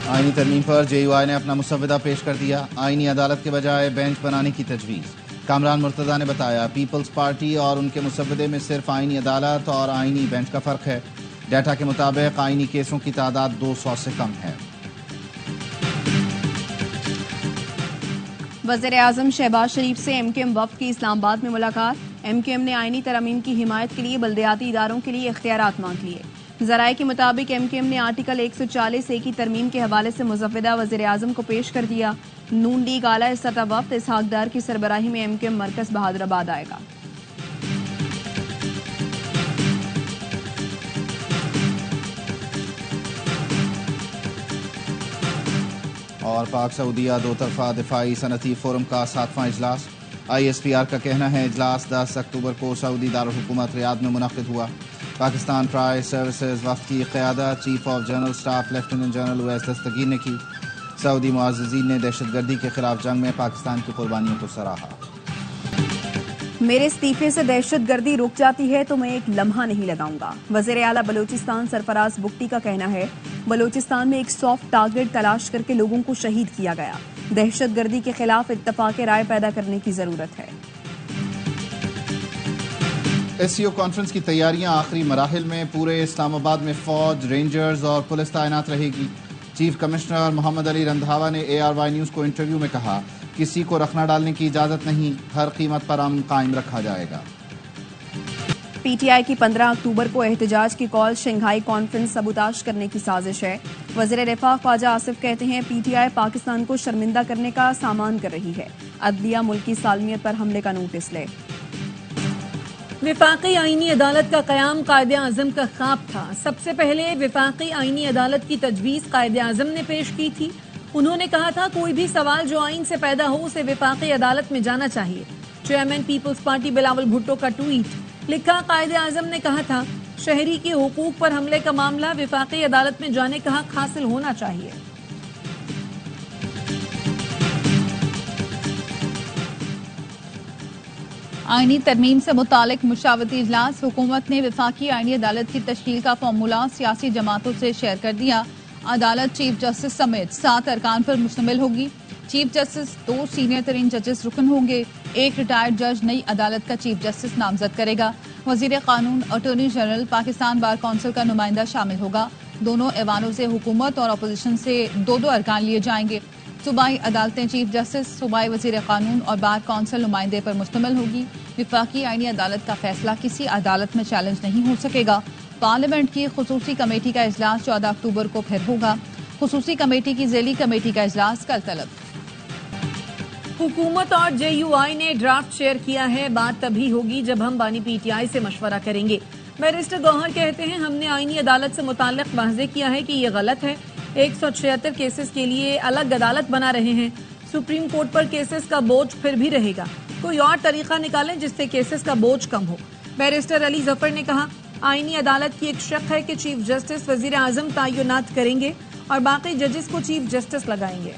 آئینی ترمیم پر جے یو آئی نے اپنا مسودہ پیش کر دیا. آئینی عدالت کے بجائے بینچ بنانے کی تجویز. کامران مرتضیٰ نے بتایا پیپلز پارٹی اور ان کے مسودے میں صرف آئینی عدالت اور آئینی بینچ کا فرق ہے. ڈیٹا کے مطابق آئینی کیسوں کی تعداد 200 سے کم ہے. وزیر اعظم شہباز شریف سے ایم کیو ایم وفد کی اسلام آباد میں ملاقات. ایم کیو ایم نے آئینی ترامیم کی حمایت کے لیے بلدیاتی اداروں کے لیے اختیارات مانگ لیے. ذرائع کے مطابق ایم کیو ایم نے آرٹیکل 140(a) کی ترمیم کے حوالے سے مسودہ وزیر اعظم کو پیش کر دیا. نون لیگ اعلیٰ سطح وفد اسحاق ڈار کی سربراہی میں ایم کیو ایم مرکز بہادرآباد آئے گا. اور پاک سعودیہ دو طرفہ دفاعی صنعتی فورم کا 7واں اجلاس. آئی ایس پی آر کا کہنا ہے اجلاس 10 اکتوبر کو سعودی دارالحکومت ریاض میں منعقد ہوا. پاکستان ٹرائی سروسز وفد کی قیادت chief of general staff lieutenant general Awais Dastgir نے کی. سعودی معززین نے دہشت گردی کے خلاف جنگ میں پاکستان کی قربانیوں کو سراہا. میرے استعفے سے دہشت گردی رک جاتی ہے تو میں ایک لمحہ نہیں لگاؤں گا. وزیر اعلیٰ بلوچستان سرفراز بگٹی کا کہنا ہے بلوچستان میں ایک سافٹ ٹارگٹ تلاش کر کے لوگوں کو شہید کیا گیا. دہشت گردی کے خلاف اتفاق رائے پیدا کرنے کی ضرورت ہے. ایس سی او کانفرنس کی تیاریاں آخری مراحل میں. پورے اسلام آباد میں فوج، رینجرز اور پولیس تعینات رہے گی. چیف کمشنر محمد علی رندھاوا نے اے آر وائی نیوز کو انٹرویو میں کہا کسی کو رکھنا ڈالنے کی اجازت نہیں، ہر قیمت پر امن قائم رکھا جائے گا. پی ٹی آئی کی 15 اکتوبر کو احتجاج کی کال شنگھائی کانفرنس سبوتاژ کرنے کی سازش ہے. وزیر دفاع خواجہ آصف کہتے ہیں پی ٹی آئی پاکستان کو شرمندہ کرنے کا سامان کر رہی ہے. عدلیہ ملکی سالمیت پر حملے کا نوٹس لے. وفاقی آئینی عدالت کا قیام قائد اعظم کا خواب تھا. سب سے پہلے وفاقی آئینی عدالت کی تجویز قائد اعظم نے پیش کی تھی. انہوں نے کہا تھا کوئی بھی سوال جو آئین سے پیدا ہو اسے وفاقی عدالت میں جانا چاہیے. Chairman Peoples Party Bilawal Bhutto کا ٹویٹ. لکھا قائد اعظم نے کہا تھا شہری کے حقوق پر حملے کا معاملہ وفاقی عدالت میں جانے کا حق حاصل ہونا چاہیے. آئینی ترمیم سے متعلق مشاورتی اجلاس. حکومت نے وفاقی آئینی عدالت کی تشکیل کا فارمولہ سیاسی جماعتوں سے شیئر کر دیا. عدالت چیف جسٹس سمیت 7 ارکان پر مشتمل ہوگی. چیف جسٹس 2 سینئر ترین ججز رکن ہوں گے. ایک ریٹائرڈ جج نئی عدالت کا چیف جسٹس نامزد کرے گا. وزیر قانون، attorney general, Pakistan bar council کا نمائندہ شامل ہوگا. دونوں ایوانوں سے حکومت اور اپوزیشن سے 2 ارکان لیے جائیں گے. صوبائی عدالتیں چیف جسٹس، صوبائی وزیر قانون اور بار کونسل نمائندے پر مشتمل ہوگی. وفاقی آئینی عدالت کا فیصلہ کسی عدالت میں چیلنج نہیں ہو سکے گا. پارلیمنٹ کی خصوصی کمیٹی کا اجلاس 14 اکتوبر کو پھر ہوگا. خصوصی کمیٹی کی ذیلی کمیٹی کا اجلاس کل طلب. حکومت اور جے یو آئی نے ڈرافٹ شیئر کیا ہے. بات تبھی ہوگی جب ہم بانی پی ٹی آئی سے مشورہ کریں گے. بیرسٹر گوہر کہتے ہیں ہم نے آئینی عدالت سے متعلق واضح کیا ہے کہ یہ غلط ہے. 176 کیسز کے لیے الگ عدالت بنا رہے ہیں. سپریم کورٹ پر کیسز کا بوجھ پھر بھی رہے گا. کوئی اور طریقہ نکالیں جس سے کیسز کا بوجھ کم ہو. بیرسٹر علی ظفر نے کہا آئینی عدالت کی ایک شق ہے کہ چیف جسٹس وزیر اعظم تعینات کریں گے اور باقی ججز کو چیف جسٹس لگائیں گے.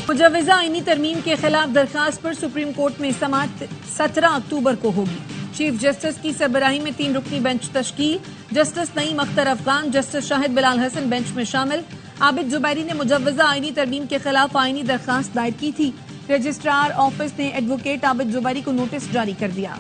مجوزہ آئینی ترمیم کے خلاف درخواست پر سپریم کورٹ میں سماعت 17 اکتوبر کو ہوگی. چیف جسٹس کی سربراہی میں 3 رکنی بینچ تشکیل. جسٹس نعیم اختر افغان، جسٹس شاہد بلال حسن بینچ میں شامل. عابد زبیری نے مجوزہ آئینی ترمیم کے خلاف آئینی درخواست دائر کی تھی. رجسٹرار آفس نے ایڈوکیٹ عابد زبیری کو نوٹس جاری کر دیا.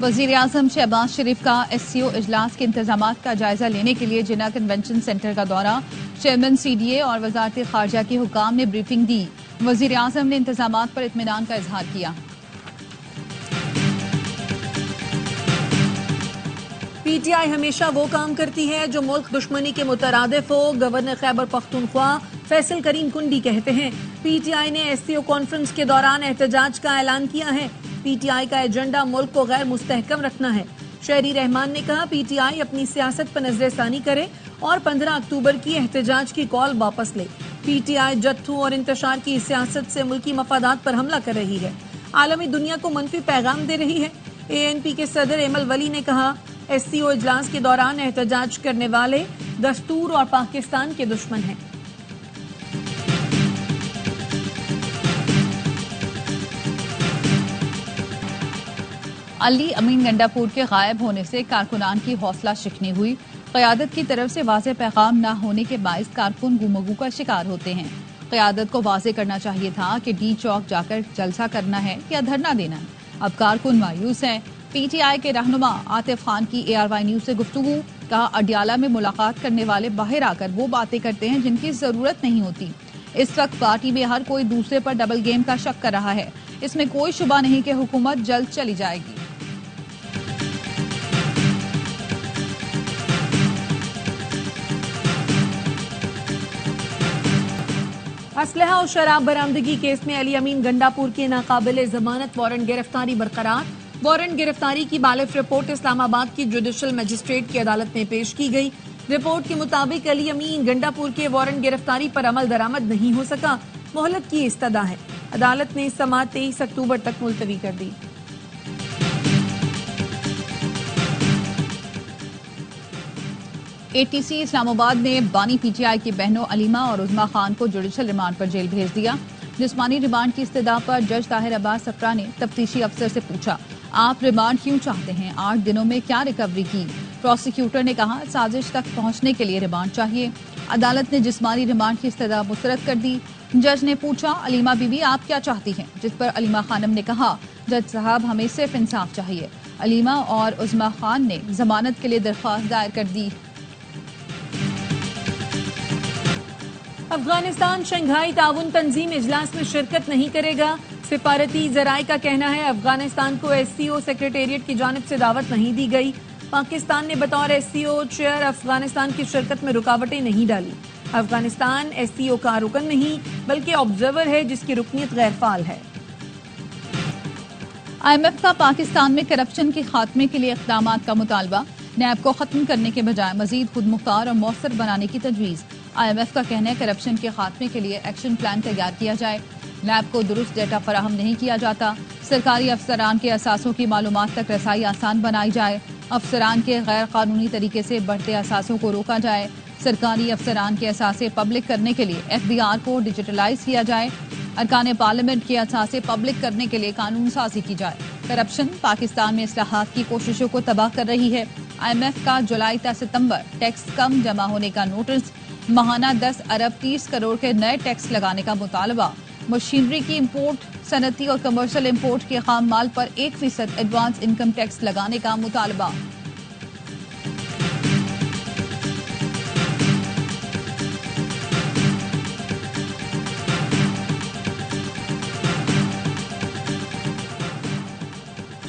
وزیر اعظم شہباز شریف کا ایس سی او اجلاس کے انتظامات کا جائزہ لینے کے لیے جناح کنونشن سینٹر کا دورہ. چیئرمین سی ڈی اے اور وزارت خارجہ کے حکام نے بریفنگ دی. وزیر اعظم نے انتظامات پر اطمینان کا اظہار کیا. پی ٹی آئی ہمیشہ وہ کام کرتی ہے جو ملک دشمنی کے مترادف ہو. گورنر خیبر پختونخوا فیصل کریم کنڈی کہتے ہیں پی ٹی آئی نے ایس سی او کانفرنس کے دوران احتجاج کا اعلان کیا ہے. پی ٹی آئی کا ایجنڈا ملک کو غیر مستحکم رکھنا ہے. شہری رحمان نے کہا پی ٹی آئی اپنی سیاست پر نظر ثانی کرے اور 15 اکتوبر کی احتجاج کی کال واپس لے. پی ٹی آئی جتھوں اور انتشار کی سیاست سے ملکی مفادات پر حملہ کر رہی ہے. عالمی دنیا کو منفی پیغام دے رہی ہے. اے این پی کے صدر ایمل ولی نے کہا ایس سی او اجلاس کے دوران احتجاج کرنے والے دستور اور پاکستان کے دشمن ہیں. علی امین گنڈاپور کے غائب ہونے سے کارکنان کی حوصلہ شکنی ہوئی. قیادت کی طرف سے واضح پیغام نہ ہونے کے باعث کارکن گمگو کا شکار ہوتے ہیں. قیادت کو واضح کرنا چاہیے تھا کہ ڈی چوک جا کر جلسہ کرنا ہے یا دھرنا دینا ہے. اب کارکن مایوس ہیں. پی ٹی آئی کے رہنما عاطف خان کی اے آر وائی نیوز سے گفتگو. کہا اڈیالہ میں ملاقات کرنے والے باہر آ کر وہ باتیں کرتے ہیں جن کی ضرورت نہیں ہوتی. اس وقت پارٹی میں ہر کوئی دوسرے پر ڈبل گیم کا شک کر رہا ہے. اس میں کوئی شبہ نہیں کہ حکومت جلد چلی جائے گی. اسلحہ اور شراب برآمدگی کیس میں علی امین گنڈاپور کی ناقابل ضمانت وارنٹ گرفتاری برقرار. وارنٹ گرفتاری کی بالغ رپورٹ اسلام آباد کی جوڈیشل مجسٹریٹ کی عدالت میں پیش کی گئی. رپورٹ کے مطابق علی امین گنڈاپور کے وارنٹ گرفتاری پر عمل درآمد نہیں ہو سکا. مہلت کی استدعا ہے. عدالت نے سماعت 23 اکتوبر تک ملتوی کر دی. اے ٹی سی اسلام آباد نے بانی پی ٹی آئی کی بہنوں علیمہ اور عظمیٰ خان کو جوڈیشل ریمانڈ پر جیل بھیج دیا. جسمانی ریمانڈ کی استدعا پر جج طاہر عباس صفرا نے تفتیشی افسر سے پوچھا آپ ریمانڈ کیوں چاہتے ہیں؟ 8 دنوں میں کیا ریکوری کی؟ پروسیکیوٹر نے کہا سازش تک پہنچنے کے لیے ریمانڈ چاہیے. عدالت نے جسمانی ریمانڈ کی استدعا مسترد کر دی. جج نے پوچھا علیمہ بی بی آپ کیا چاہتی ہیں؟ جس پر علیمہ خانم نے کہا جج صاحب ہمیں صرف انصاف چاہیے. علیمہ اور عظمیٰ خان نے ضمانت کے لیے درخواست دائر کر دی. افغانستان شنگھائی تعاون تنظیم اجلاس میں شرکت نہیں کرے گا. سفارتی ذرائع کا کہنا ہے افغانستان کو ایس سی او سیکریٹریٹ کی جانب سے دعوت نہیں دی گئی. پاکستان نے بطور ایس سی او چیئر افغانستان کی شرکت میں رکاوٹیں نہیں ڈالی. افغانستان ایس سی او کا رکن نہیں بلکہ آبزرور ہے جس کی رکنیت غیر فعال ہے. آئی ایم ایف کا پاکستان میں کرپشن کے خاتمے کے لیے اقدامات کا مطالبہ. نیب کو ختم کرنے کے بجائے مزید خود مختار اور مؤثر بنانے کی تجویز. آئی ایم ایف کا کہنا ہے کرپشن کے خاتمے کے لیے ایکشن پلان تیار کیا جائے. نیب کو درست ڈیٹا فراہم نہیں کیا جاتا. سرکاری افسران کے اثاثوں کی معلومات تک رسائی آسان بنائی جائے. افسران کے غیر قانونی طریقے سے بڑھتے اثاثوں کو روکا جائے. سرکاری افسران کے اثاثے پبلک کرنے کے لیے ایف بی آر کو ڈیجیٹلائز کیا جائے. ارکان پارلیمنٹ کے اثاثے پبلک کرنے کے لیے قانون سازی کی جائے. کرپشن پاکستان میں اصلاحات کی کوششوں کو تباہ کر رہی ہے. آئی ایم ایف کا جولائی تا ستمبر ٹیکس کم جمع ہونے کا نوٹس. ماہانہ 10 ارب 30 کروڑ کے نئے ٹیکس لگانے کا مطالبہ. مشینری کی امپورٹ صنعتی اور کمرشل امپورٹ کے خام مال پر 1% ایڈوانس انکم ٹیکس لگانے کا مطالبہ.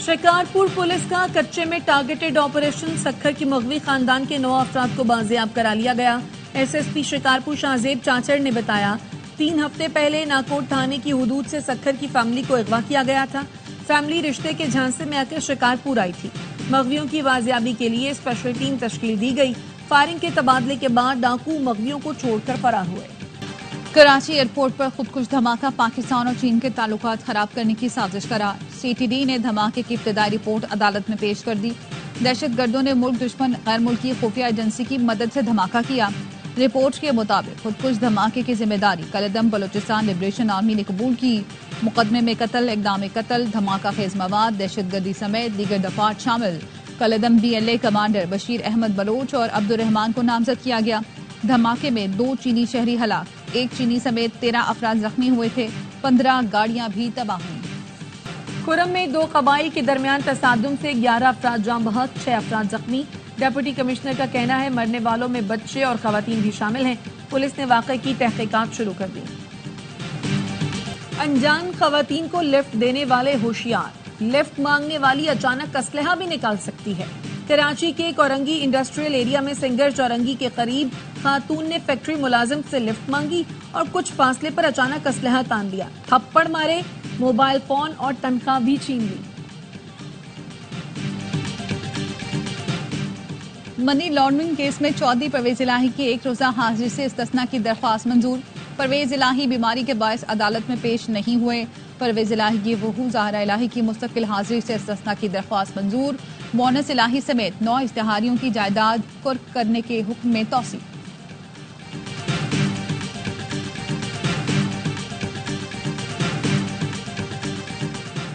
شکارپور پولیس کا کچے میں ٹارگیٹڈ آپریشن. سکھر کی مغوی خاندان کے 9 افراد کو بازیاب کرا لیا گیا. S S P Shikarpur Shahzeb Chachar نے بتایا 3 ہفتے پہلے ناکوٹ تھانے کی حدود سے سکھر کی فیملی کو اغوا کیا گیا تھا. فیملی رشتے کے جھانسے میں آ کر شکارپور آئی تھی. مغویوں کی بازیابی کے لیے اسپیشل ٹیم تشکیل دی گئی. فائرنگ کے تبادلے کے بعد ڈاکو مغویوں کو چھوڑ کر فرار ہوئے. کراچی ایئرپورٹ پر خودکش دھماکہ پاکستان اور چین کے تعلقات خراب کرنے کی سازش قرار. سی ٹی ڈی نے دھماکے کی ابتدائی رپورٹ عدالت میں پیش کر دی. دہشت گردوں نے ملک دشمن غیر ملکی خفیہ ایجنسی کی مدد سے دھماکہ کیا. رپورٹ کے مطابق خودکش دھماکے کی ذمہ داری کالعدم بلوچستان لبریشن آرمی نے قبول کی. مقدمے میں قتل، اقدام قتل، دھماکہ خیز مواد، دہشت گردی سمیت دیگر دفعات شامل. کالعدم BLA کمانڈر بشیر احمد بلوچ اور عبد الرحمان کو نامزد کیا گیا. دھماکے میں 2 چینی شہری ہلاک، 1 چینی سمیت 13 افراد زخمی ہوئے تھے. 15 گاڑیاں بھی تباہ ہوئیں. کھرم میں 2 قبائل کے درمیان تصادم سے 11 افراد جاں بحق، 6 افراد زخمی. ڈپٹی کمشنر کا کہنا ہے مرنے والوں میں بچے اور خواتین بھی شامل ہیں. پولیس نے واقعے کی تحقیقات شروع کر دی. انجان خواتین کو لفٹ دینے والے ہوشیار. لفٹ مانگنے والی اچانک اسلحہ بھی نکال سکتی ہے. کراچی کے کورنگی انڈسٹریل ایریا میں سنگر چورنگی کے قریب خاتون نے فیکٹری ملازم سے لفٹ مانگی اور کچھ فاصلے پر اچانک اسلحہ تان لیا. تھپڑ مارے، موبائل فون اور تنخواہ بھی چھین لی. منی لانڈرنگ کیس میں چودھری پرویز الہی کی 1 روزہ حاضری سے استثناء کی درخواست منظور. پرویز الہی بیماری کے باعث عدالت میں پیش نہیں ہوئے. پرویز الہی کی وہو زہرا الہی کی مستقل حاضری سے استثناء کی درخواست منظور. مونس الہی سمیت 9 اشتہاریوں کی جائیداد قرق کرنے کے حکم میں توسیع.